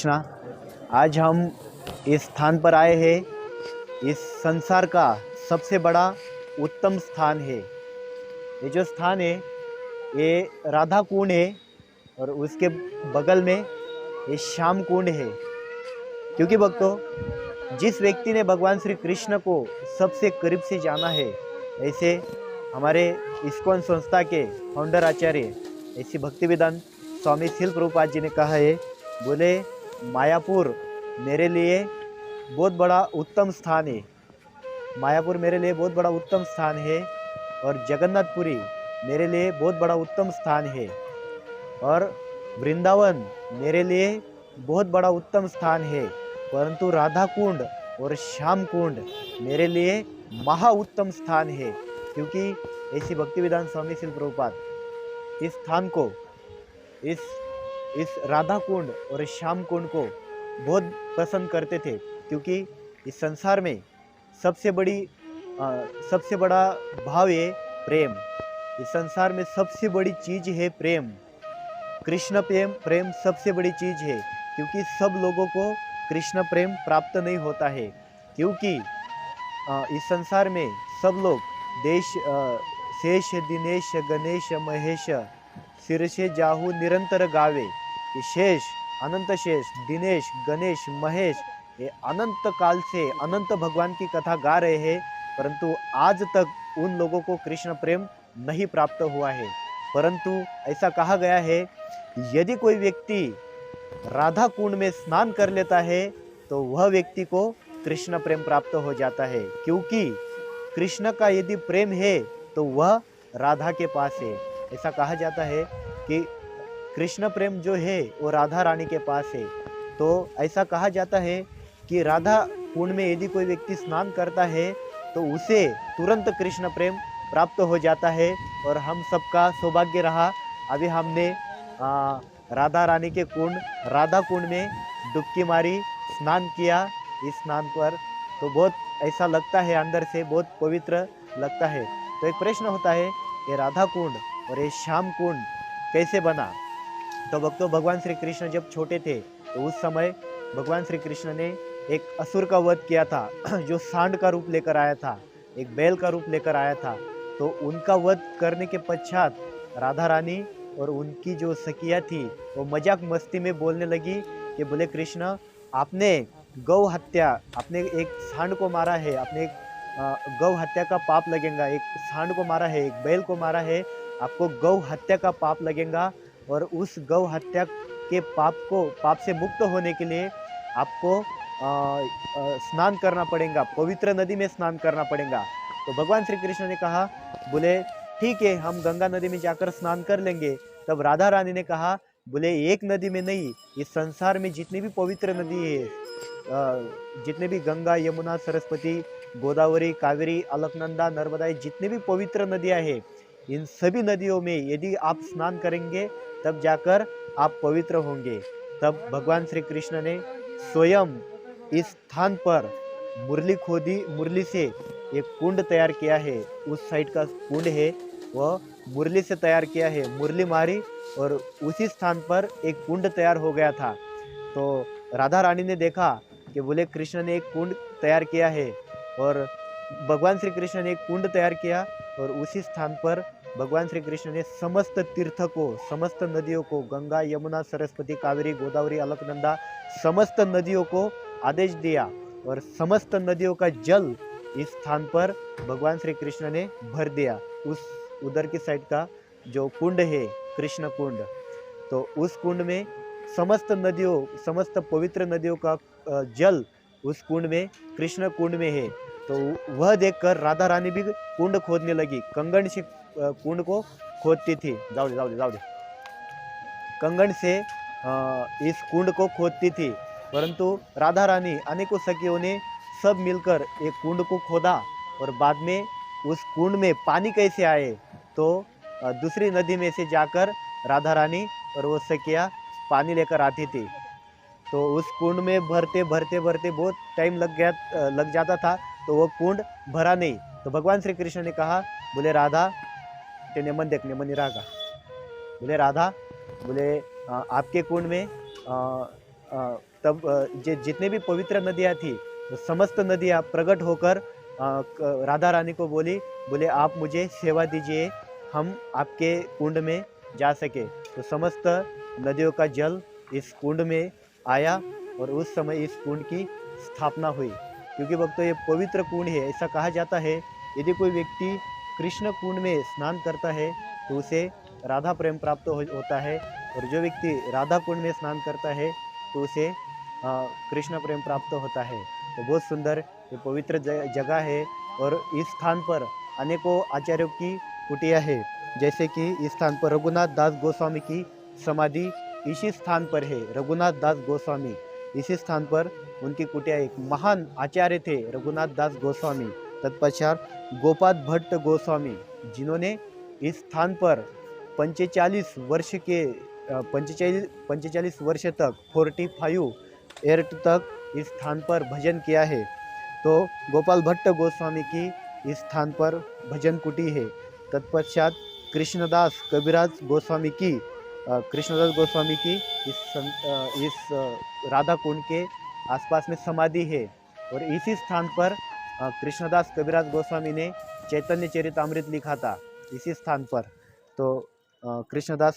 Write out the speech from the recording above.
कृष्णा। आज हम इस स्थान पर आए हैं। इस संसार का सबसे बड़ा उत्तम स्थान है। ये जो स्थान है ये राधा कुंड है और उसके बगल में ये श्याम कुंड है। क्योंकि भक्तों, जिस व्यक्ति ने भगवान श्री कृष्ण को सबसे करीब से जाना है, ऐसे हमारे इस्कॉन संस्था के फाउंडर आचार्य ऐसी भक्तिवेदांत स्वामी शिल प्रभुपाद जी ने कहा है, बोले मायापुर मेरे लिए बहुत बड़ा उत्तम स्थान है। मायापुर मेरे लिए बहुत बड़ा उत्तम स्थान है और जगन्नाथपुरी मेरे लिए बहुत बड़ा उत्तम स्थान है और वृंदावन मेरे लिए बहुत बड़ा उत्तम स्थान है, परंतु राधा कुंड और श्याम कुंड मेरे लिए महा उत्तम स्थान है। क्योंकि ऐसी भक्तिवेदांत स्वामी शिल प्रभुपाद इस स्थान को, इस राधा कुंड और श्याम कुंड को बहुत पसंद करते थे। क्योंकि इस संसार में सबसे बड़ा भाव है प्रेम। इस संसार में सबसे बड़ी चीज है प्रेम। कृष्ण प्रेम सबसे बड़ी चीज है। क्योंकि सब लोगों को कृष्ण प्रेम प्राप्त नहीं होता है। क्योंकि इस संसार में सब लोग शेष दिनेश गणेश महेश शीर्षे जाहू निरंतर गावे। ये शेष, अनंत शेष, दिनेश, गणेश, महेश ये अनंत काल से अनंत भगवान की कथा गा रहे हैं, परंतु आज तक उन लोगों को कृष्ण प्रेम नहीं प्राप्त हुआ है। परंतु ऐसा कहा गया है, यदि कोई व्यक्ति राधा कुंड में स्नान कर लेता है तो वह व्यक्ति को कृष्ण प्रेम प्राप्त हो जाता है। क्योंकि कृष्ण का यदि प्रेम है तो वह राधा के पास है। ऐसा कहा जाता है कि कृष्ण प्रेम जो है वो राधा रानी के पास है। तो ऐसा कहा जाता है कि राधा कुंड में यदि कोई व्यक्ति स्नान करता है तो उसे तुरंत कृष्ण प्रेम प्राप्त हो जाता है। और हम सबका सौभाग्य रहा, अभी हमने राधा रानी के कुंड, राधा कुंड में डुबकी मारी, स्नान किया। इस स्नान पर तो बहुत ऐसा लगता है, अंदर से बहुत पवित्र लगता है। तो एक प्रश्न होता है, ये राधा कुंड और ये श्याम कुंड कैसे बना? तो भक्तों, भगवान श्री कृष्ण जब छोटे थे तो उस समय भगवान श्री कृष्ण ने एक असुर का वध किया था जो सांड का रूप लेकर आया था, एक बैल का रूप लेकर आया था। तो उनका वध करने के पश्चात राधा रानी और उनकी जो सखिया थी वो मजाक मस्ती में बोलने लगी कि बोले कृष्ण, आपने गौ हत्या, आपने एक सांड को मारा है, आपने एक गौ हत्या का पाप लगेगा। एक सांड को मारा है, एक बैल को मारा है, आपको गौ हत्या का पाप लगेगा। और उस गौ हत्या के पाप से मुक्त होने के लिए आपको स्नान करना पड़ेगा, पवित्र नदी में स्नान करना पड़ेगा। तो भगवान श्री कृष्ण ने कहा, बोले ठीक है, हम गंगा नदी में जाकर स्नान कर लेंगे। तब राधा रानी ने कहा, बोले एक नदी में नहीं, इस संसार में जितनी भी पवित्र नदी है, जितने भी गंगा, यमुना, सरस्वती, गोदावरी, कावेरी, अलकनंदा, नर्मदा, जितने भी पवित्र नदियां हैं, इन सभी नदियों में यदि आप स्नान करेंगे तब जाकर आप पवित्र होंगे। तब भगवान श्री कृष्ण ने स्वयं इस स्थान पर मुरली से एक कुंड तैयार किया है। उस साइड का कुंड है वह मुरली से तैयार किया है, मुरली मारी और उसी स्थान पर एक कुंड तैयार हो गया था। तो राधा रानी ने देखा कि बोले कृष्ण ने एक कुंड तैयार किया है, और भगवान श्री कृष्ण ने एक कुंड तैयार किया और उसी स्थान पर भगवान श्री कृष्ण ने समस्त तीर्थ को, समस्त नदियों को, गंगा, यमुना, सरस्वती, कावेरी, गोदावरी, अलकनंदा, समस्त नदियों को आदेश दिया और समस्त नदियों का जल इस स्थान पर भगवान श्री कृष्ण ने भर दिया। उधर की साइड का जो कुंड है, कृष्ण कुंड, तो उस कुंड में समस्त नदियों, समस्त पवित्र नदियों का जल उस कुंड में, कृष्ण कुंड में है। तो वह देखकर राधा रानी भी कुंड खोदने लगी, कंगन से कुंड को खोदती थी। जाओ दे कंगन से इस कुंड को खोदती थी। परंतु राधा रानी, अनेकों सखियों ने सब मिलकर एक कुंड को खोदा और बाद में उस कुंड में पानी कैसे आए, तो दूसरी नदी में से जाकर राधा रानी और वो सखिया पानी लेकर आती थी। तो उस कुंड में भरते भरते भरते बहुत टाइम लग जाता था, तो वो कुंड भरा नहीं। तो भगवान श्री कृष्ण ने कहा, बोले राधा, ते नेमन देख, नेमन नहीं रहा, बोले राधा, बोले आपके कुंड में जितने भी पवित्र नदियाँ थी, वो समस्त नदियाँ प्रकट होकर राधा रानी को बोले आप मुझे सेवा दीजिए, हम आपके कुंड में जा सके। तो समस्त नदियों का जल इस कुंड में आया और उस समय इस कुंड की स्थापना हुई। क्योंकि भक्तों, ये पवित्र कुंड है। ऐसा कहा जाता है, यदि कोई व्यक्ति कृष्ण कुंड में स्नान करता है तो उसे राधा प्रेम प्राप्त होता है, और जो व्यक्ति राधा कुंड में स्नान करता है तो उसे कृष्ण प्रेम प्राप्त होता है। तो बहुत सुंदर ये पवित्र जगह है, और इस स्थान पर अनेकों आचार्यों की कुटिया है। जैसे कि इस स्थान पर रघुनाथ दास गोस्वामी की समाधि इसी स्थान पर है। रघुनाथ दास गोस्वामी, इसी स्थान पर उनकी कुटिया, एक महान आचार्य थे रघुनाथ दास गोस्वामी। तत्पश्चात गोपाल भट्ट गोस्वामी, जिन्होंने इस स्थान पर 45 वर्ष के 45 वर्ष तक 45 ईयर तक इस स्थान पर भजन किया है। तो गोपाल भट्ट गोस्वामी की इस स्थान पर भजन कुटी है। तत्पश्चात कृष्णदास कविराज गोस्वामी की इस राधा कुंड के आसपास में समाधि है। और इसी स्थान पर कृष्णदास कविराज गोस्वामी ने चैतन्य चरितामृत लिखा था, इसी स्थान पर। तो कृष्णदास